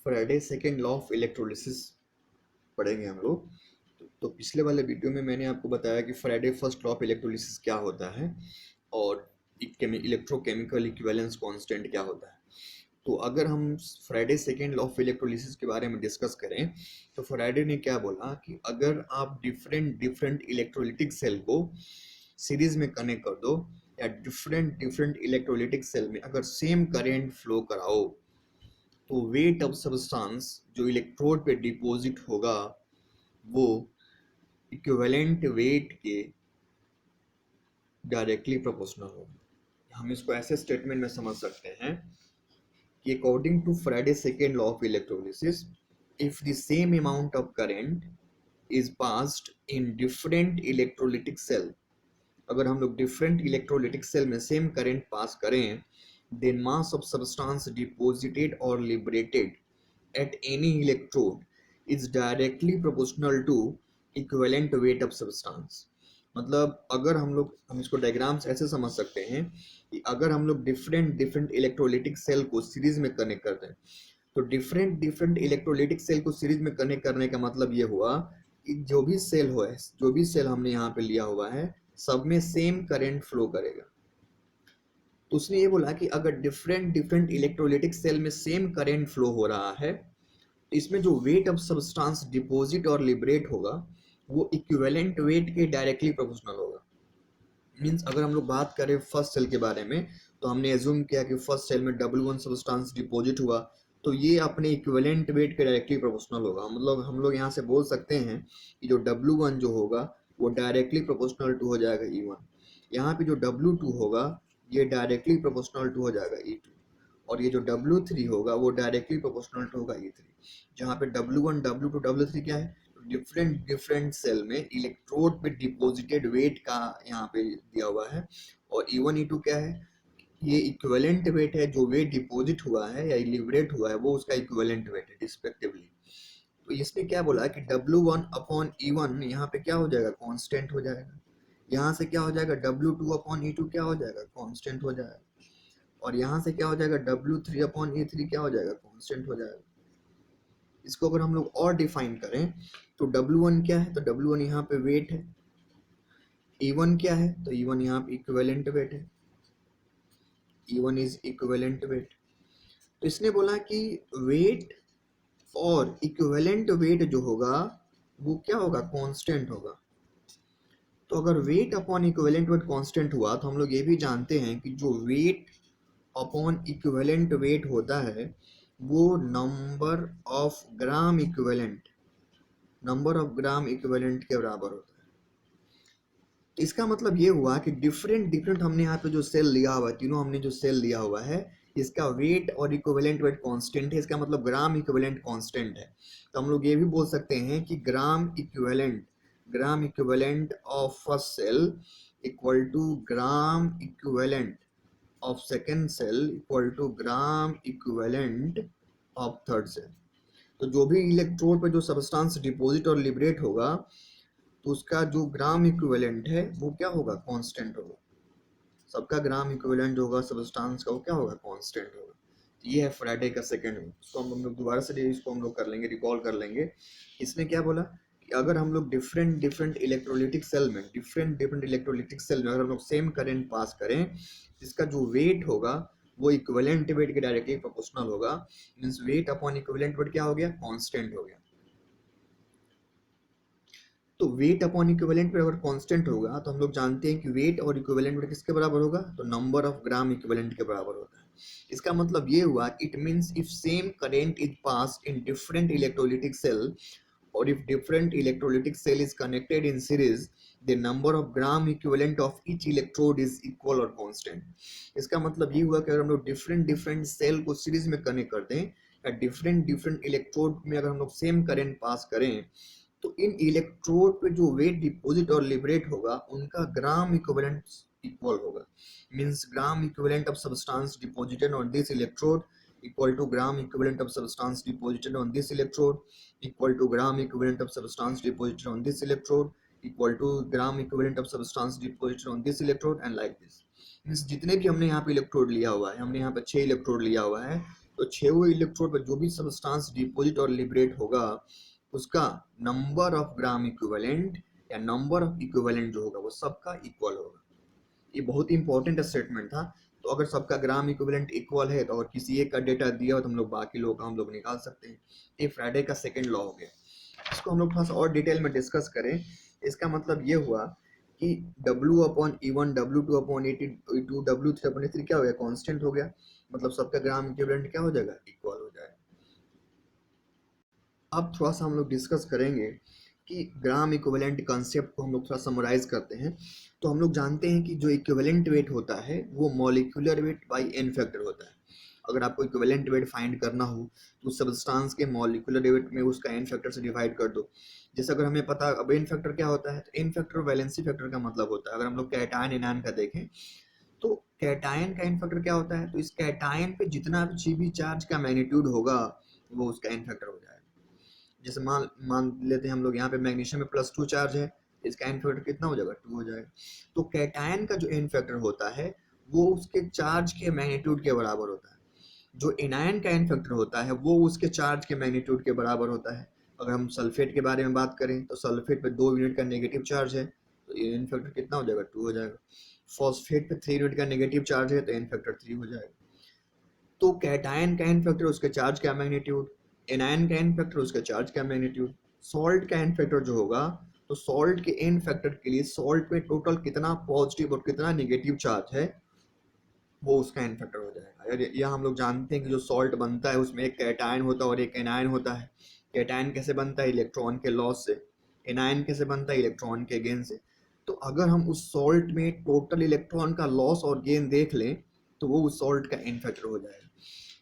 Friday second law of electrolysis पढ़ेंगे हम लोग। तो पिछले वाले वीडियो में मैंने आपको बताया कि Friday first law of electrolysis क्या होता है और इलेक्ट्रोकेमिकल इक्विवेलेंस कांस्टेंट क्या होता है। तो अगर हम Friday second law of electrolysis के बारे में डिस्कस करें तो फ्राइडे ने क्या बोला कि अगर आप डिफरेंट डिफरेंट इलेक्ट्रोलिटिक सेल को सीरीज में कनेक्ट कर दो या डिफरेंट डिफरेंट इलेक्ट्रोलिटिक सेल में अगर सेम करेंट फ्लो कराओ तो वेट ऑफ सब्सटेंस जो इलेक्ट्रोड पे डिपॉजिट होगा वो इक्विवेलेंट वेट के डायरेक्टली प्रोपोर्शनल होगा। हम इसको ऐसे स्टेटमेंट में समझ सकते हैं कि according to Faraday second law of electrolysis, if the same amount of current is passed in different electrolytic cell, अगर हम लोग डिफरेंट इलेक्ट्रोलिटिक सेल में सेम करंट पास करें, then mass of substance deposited or liberated at any electrode is directly proportional to equivalent weight of substance। मतलब अगर हम इसको diagrams ऐसे समझ सकते हैं कि अगर हम लोग डिफरेंट डिफरेंट इलेक्ट्रोलिटिक सेल को सीरीज में कनेक्ट करते हैं तो डिफरेंट डिफरेंट इलेक्ट्रोलिटिक सेल को सीरीज में कनेक्ट करने का मतलब ये हुआ कि जो भी सेल हमने यहाँ पे लिया हुआ है सब में सेम करंट फ्लो करेगा। तो उसने ये बोला कि अगर डिफरेंट डिफरेंट इलेक्ट्रोलिटिक सेल में सेम करंट फ्लो हो रहा है तो इसमें जो वेट ऑफ सब्सटेंस डिपॉजिट और लिबरेट होगा वो इक्विवेलेंट वेट के डायरेक्टली प्रोपोर्शनल होगा। मींस अगर हम लोग बात करें फर्स्ट सेल के बारे में तो हमने एज्यूम किया कि फर्स्ट सेल में W1 सब्सटेंस डिपॉजिट हुआ तो ये अपने इक्विवेलेंट वेट के डायरेक्टली प्रोपोर्शनल होगा। मतलब हम लोग यहाँ से बोल सकते हैं कि जो W1 जो होगा वो डायरेक्टली प्रोपोर्शनल टू हो जाएगा E1। यहाँ पे जो W2 होगा ये डायरेक्टली प्रोपोर्शनल टू हो जाएगा E2 और ये जो W3 होगा वो डायरेक्टली प्रोपोर्शनल टू होगा E3। जहाँ पे W1 W2 W3 क्या है, डिफरेंट डिफरेंट सेल में इलेक्ट्रोड पे डिपॉजिटेड वेट का यहाँ पे दिया हुआ है और E1 E2 क्या है, ये इक्विवेलेंट वेट है, जो वेट डिपॉजिट हुआ है या लिबरेट हुआ है वो उसका इक्विवेलेंट वेट है रिस्पेक्टिवली। तो इसने क्या बोला कि W1 अपॉन E1 यहाँ पे क्या हो जाएगा, कांस्टेंट हो जाएगा। यहाँ से क्या हो जाएगा, W2 अपॉन E2 क्या हो जाएगा, कांस्टेंट हो जाएगा। और यहाँ से क्या हो जाएगा, W3 अपॉन E3 क्या हो जाएगा, कांस्टेंट हो जाएगा। इसको अगर हम लोग और डिफाइन करें तो W1 क्या है, तो W1 यहाँ पे वेट है। E1 क्या है, तो E1 यहाँ पे इक्विवेलेंट वेट है। E1 is equivalent weight. तो इसने बोला कि वेट और इक्विवेलेंट वेट जो होगा वो क्या होगा, कांस्टेंट होगा। तो अगर wait upon equivalent wait constant हुआ तो हम लोग ये भी जानते हैं कि जो वेट अपॉन इक्विवेलेंट वेट होता है वो नंबर ऑफ ग्राम इक्विवेलेंट के बराबर होता है। तो इसका मतलब ये हुआ कि डिफरेंट डिफरेंट हमने यहाँ पे जो सेल लिया हुआ है, तीनों हमने जो सेल लिया हुआ है इसका वेट और इक्विवेलेंट वेट कांस्टेंट है। इसका मतलब ग्राम इक्विवेलेंट कांस्टेंट है। तो हम लोग ये भी बोल सकते हैं कि gram equivalent of first cell equal to gram equivalent of second cell equal to gram equivalent of third cell. तो जो भी इलेक्ट्रोड पे जो सब्सटेंस डिपॉजिट और लिबरेट होगा तो उसका जो ग्राम इक्विवेलेंट है वो क्या होगा, कांस्टेंट होगा। सबका ग्राम इक्विवेलेंट जो होगा सब्सटेंस का वो क्या होगा, कांस्टेंट होगा। तो ये है फ्राइडे का सेकंड रूल। इसको हम लोग दोबारा से इसको हम लोग कर लेंगे, रिकॉल कर लेंगे। इसने क्या बोला कि अगर हम लोग डिफरेंट डिफरेंट इलेक्ट्रोलिटिक सेल में अगर हम लोग सेम करंट पास करें, इसका जो वेट होगा वो इक्विवेलेंट वेट के डायरेक्टली प्रोपोर्शनल होगा। Means wait upon equivalent weight क्या हो गया, कांस्टेंट हो गया। तो वेट अपॉन इक्विवेलेंट वेट अगर कांस्टेंट होगा तो हम लोग जानते हैं कि वेट और इक्विवेलेंट वेट किसके बराबर होगा, तो नंबर ऑफ ग्राम इक्विवेलेंट के बराबर होता है। इसका मतलब ये हुआ, it means if same current is passed in different electrolytic cell और if different electrolytic cell is connected in series, the number of gram equivalent of each electrode is equal or constant। इसका मतलब ये हुआ कि अगर हम लोग different different cell को सीरीज में कनेक्ट कर दें या डिफरेंट डिफरेंट इलेक्ट्रोड में अगर हम लोग सेम करंट पास करें तो इन इलेक्ट्रोड पे जो वेट डिपॉजिट और लिबरेट होगा उनका ग्राम इक्विवेलेंट इक्वल होगा। Means gram equivalent of substance deposited on this electrode equal to gram equivalent of substance deposited on this electrode equal to gram equivalent of substance deposited on this electrode equal to gram equivalent of substance deposited on this electrode and like this। Means जितने भी हमने यहाँ पे electrode लिया हुआ है, हमने यहाँ पे 6 इलेक्ट्रोड लिया हुआ है तो 6वें इलेक्ट्रोड पर जो भी सब्सटेंस डिपॉजिट और लिबरेट होगा उसका नंबर ऑफ ग्राम इक्विवेलेंट या नंबर ऑफ इक्विवेलेंट जो होगा वो सबका इक्वल होगा। ये बहुत ही इंपॉर्टेंट स्टेटमेंट था। तो अगर सबका ग्राम इक्विवेलेंट इक्वल है तो अगर किसी एक का डेटा दिया हो तो हम लोग बाकी लोगों का हम लोग निकाल सकते हैं। ये फ्राइडे का सेकेंड लॉ हो गया। इसको हम लोग थोड़ा सा और डिटेल में डिस्कस करें। इसका मतलब ये हुआ कि W/E1 W2/E2 W3/E3 क्या हो गया, कांस्टेंट हो गया। मतलब सबका ग्राम इक्विवेलेंट क्या हो जाएगा, इक्वल हो जाएगा। अब थोड़ा सा हम लोग डिस्कस करेंगे कि ग्राम इक्विवेलेंट कॉन्सेप्ट को हम लोग थोड़ा समराइज करते हैं। तो हम लोग जानते हैं कि जो इक्विवेलेंट वेट होता है वो molecular weight by n factor होता है। अगर आपको इक्विवेलेंट वेट फाइंड करना हो तो सब्सटेंस के मॉलिक्यूलर वेट में उसका एन फैक्टर से डिवाइड कर दो। जैसे अगर हमें पता अब एन फैक्टर क्या होता है, तो एन फैक्टर वैलेंसी फैक्टर का मतलब होता है। अगर हम लोग कैटायन एनायन का देखें तो कैटायन का एन फैक्टर क्या होता है, तो इस कैटायन पे जितना भी चार्ज का मैग्नीट्यूड होगा वो उसका एन फैक्टर हो जाएगा। जैसे मान मान लेते हैं हम लोग यहाँ पे मैग्नीशियम में +2 चार्ज है, इसका एन फैक्टर कितना हो जाएगा, 2 हो जाएगा। तो कैटायन का जो एन फैक्टर होता है वो उसके चार्ज के मैग्नीट्यूड के बराबर होता है। जो एनायन का एन फैक्टर होता है वो उसके चार्ज के मैग्नीट्यूड के बराबर होता है। अगर हम सल्फेट के बारे में बात करें तो सल्फेट पे 2 यूनिट का नेगेटिव चार्ज है तो एन फैक्टर कितना हो जाएगा, 2 हो जाएगा। फॉस्फेट पे 3 यूनिट का नेगेटिव चार्ज है तो एन फैक्टर 3 हो जाएगा। तो कैटायन का एन फैक्टर उसके चार्ज का मैग्नीट्यूड, एनायन का एन फैक्टर उसके चार्ज का मैग्नीट्यूड। सॉल्ट का एन फैक्टर जो होगा तो सॉल्ट के एन फैक्टर के लिए सॉल्ट में टोटल कितना पॉजिटिव और कितना नेगेटिव चार्ज है वो उसका एन फैक्टर हो जाएगा। यार यह हम लोग जानते हैं कि जो सॉल्ट बनता है उसमें एक कैटायन होता है और एक एनायन होता है। कैटायन कैसे बनता है, इलेक्ट्रॉन के लॉस से। एनायन कैसे बनता है, इलेक्ट्रॉन के गेन से। तो अगर हम उस सॉल्ट में टोटल इलेक्ट्रॉन का लॉस और गेन देख लें तो वो उस सॉल्ट का एन फैक्टर हो जाएगा।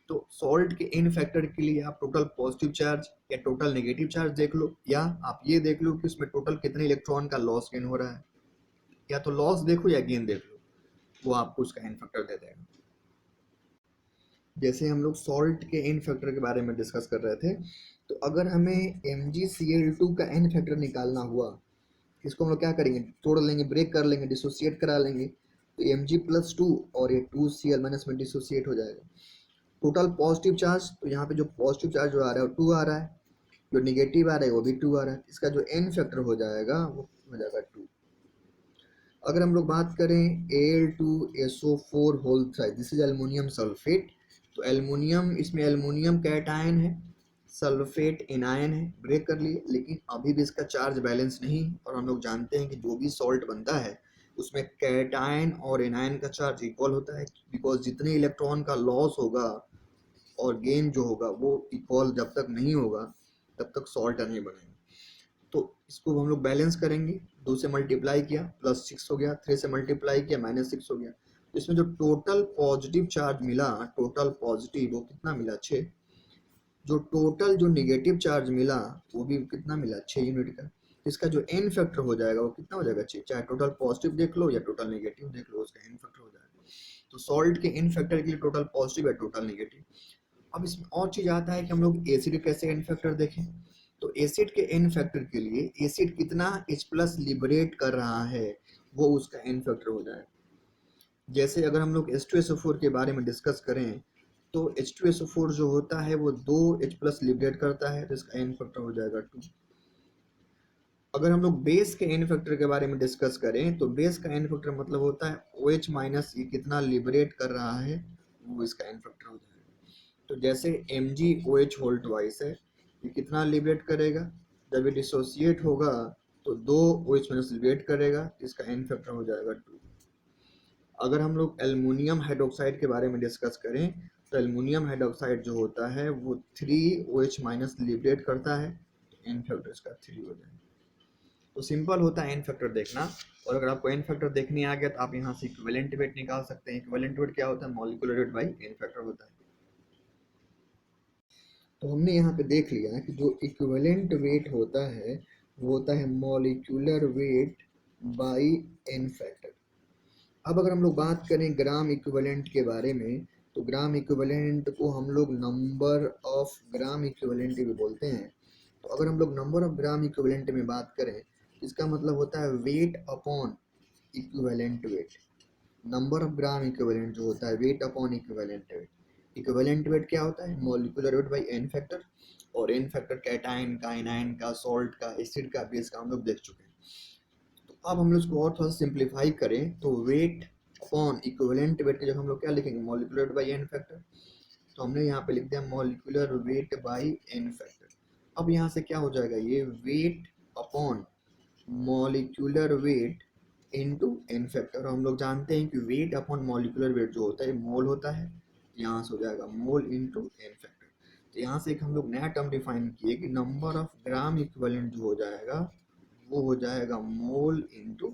तो सॉल्ट के इन फैक्टर के लिए आप टोटल पॉजिटिव चार्ज या टोटल नेगेटिव चार्ज देख लो, या आप ये देख लो कि उसमें टोटल कितने इलेक्ट्रॉन का लॉस गेन हो रहा है। या तो लॉस देखो या गेन देख लो, वो आपको उसका इन फैक्टर दे देगा। जैसे हम लोग सॉल्ट के इन फैक्टर के बारे में डिस्कस कर रहे थे, तो अगर हमें MgCl2 का इन फैक्टर निकालना हुआ, इसको हम लोग क्या करेंगे, तोड़ लेंगे, ब्रेक कर लेंगे, डिसोसिएट करा लेंगे। तो Mg+2 और ये 2Cl- में डिसोसिएट हो जाएगा। टोटल पॉजिटिव चार्ज, तो यहाँ पे जो पॉजिटिव चार्ज जो आ रहा है वो 2 आ रहा है, जो निगेटिव आ रहा है वो भी 2 आ रहा है। इसका जो एन फैक्टर हो जाएगा वो हो जाएगा 2। अगर हम लोग बात करें Al2SO4 whole side, this is aluminium sulphate. तो एल्युमिनियम, इसमें एल्युमिनियम कैटायन है, सल्फेट एनायन है, ब्रेक कर लिए। लेकिन अभी भी इसका चार्ज बैलेंस नहीं। और हम लोग जानते हैं कि जो भी सॉल्ट बनता है उसमें कैटायन और एनायन का चार्ज इक्वल होता है, बिकॉज जितने इलेक्ट्रॉन का लॉस होगा और गेन जो होगा वो इक्वल जब तक नहीं होगा तब तक सॉल्ट नहीं बनेगा। तो इसको हम लोग बैलेंस करेंगे, 2 से मल्टीप्लाई किया +6 हो गया, 3 से मल्टीप्लाई किया -6 हो गया। तो इसमें जो टोटल पॉजिटिव चार्ज मिला, टोटल पॉजिटिव वो कितना मिला, 6। जो टोटल जो निगेटिव चार्ज मिला वो भी कितना मिला, 6 यूनिट का। इसका जो एन फैक्टर हो जाएगा वो कितना हो जाएगा, 6। चाहे टोटल पॉजिटिव देख लो या टोटल नेगेटिव देख लो, उसका एन फैक्टर हो जाएगा। तो सॉल्ट के एन फैक्टर के लिए टोटल पॉजिटिव या टोटल नेगेटिव। अब इसमें और चीज आता है कि हम लोग एसिड कैसे एन फैक्टर देखें। तो एसिड के एन फैक्टर के लिए एसिड कितना H+ लिबरेट कर रहा है वो उसका एन फैक्टर हो जाए। जैसे अगर हम लोग H2SO4 के बारे में डिस्कस करें तो H2SO4 जो होता है वो 2 H+ लिबरेट करता है, तो इसका एन फैक्टर हो जाएगा 2। अगर हम लोग बेस के एन फैक्टर के बारे में डिस्कस करें तो बेस का एन फैक्टर मतलब होता है OH- ये कितना लिबरेट कर रहा है वो इसका एन फैक्टर हो जाएगा। तो जैसे MgOH होल ट्वाइस है, ये कितना लिबरेट करेगा, जब ये डिसोसिएट होगा तो 2 OH- लिबरेट करेगा, इसका एन फैक्टर हो जाएगा 2। अगर हम लोग एल्युमिनियम हाइड्रोक्साइड के बारे में डिस्कस करें तो एल्युमिनियम हाइड्रोक्साइड जो होता है वो 3 OH- लिबरेट करता है, एन फैक्टर इसका 3 हो जाएगा। तो सिंपल होता है एन फैक्टर देखना। और अगर आपको एन फैक्टर देखने आ गया तो आप यहाँ से इक्विवेलेंट वेट निकाल सकते हैं। इक्विवेलेंट वेट क्या होता है, molecular weight by n factor होता है। तो हमने यहाँ पे देख लिया कि जो इक्विवेलेंट वेट होता है वो होता है molecular weight by n factor. अब अगर हम लोग बात करें ग्राम इक्विवेलेंट के बारे में, तो ग्राम इक्विवेलेंट को हम लोग नंबर ऑफ ग्राम इक्विवेलेंट भी बोलते हैं। तो अगर हम लोग नंबर ऑफ ग्राम इक्विवेलेंट में बात करें, इसका मतलब होता है weight upon equivalent weight. Number of gram equivalent जो होता है weight upon equivalent weight. Equivalent weight क्या होता है, molecular weight by n factor, और एन फैक्टर कैटाइन का, एनाइन का, सॉल्ट का, एसिड का, बेस का हम लोग देख चुके हैं। तो अब हम लोग इसको और थोड़ा सिंप्लीफाई करें तो वेट अपॉन इक्विवेलेंट वेट की जगह हम लोग क्या लिखेंगे, molecular weight by n factor. तो हमने यहाँ पे लिख दिया molecular weight by n factor. अब यहाँ से क्या हो जाएगा, ये weight upon molecular weight into n factor. हम लोग जानते हैं कि वेट अपॉन मॉलिक्यूलर वेट जो होता है मोल होता है, यहाँ से हो जाएगा मोल इनटू एन फैक्टर। तो यहाँ से एक हम लोग नया टर्म डिफाइन किए कि नंबर ऑफ ग्राम इक्विवेलेंट जो हो जाएगा वो हो जाएगा मोल इनटू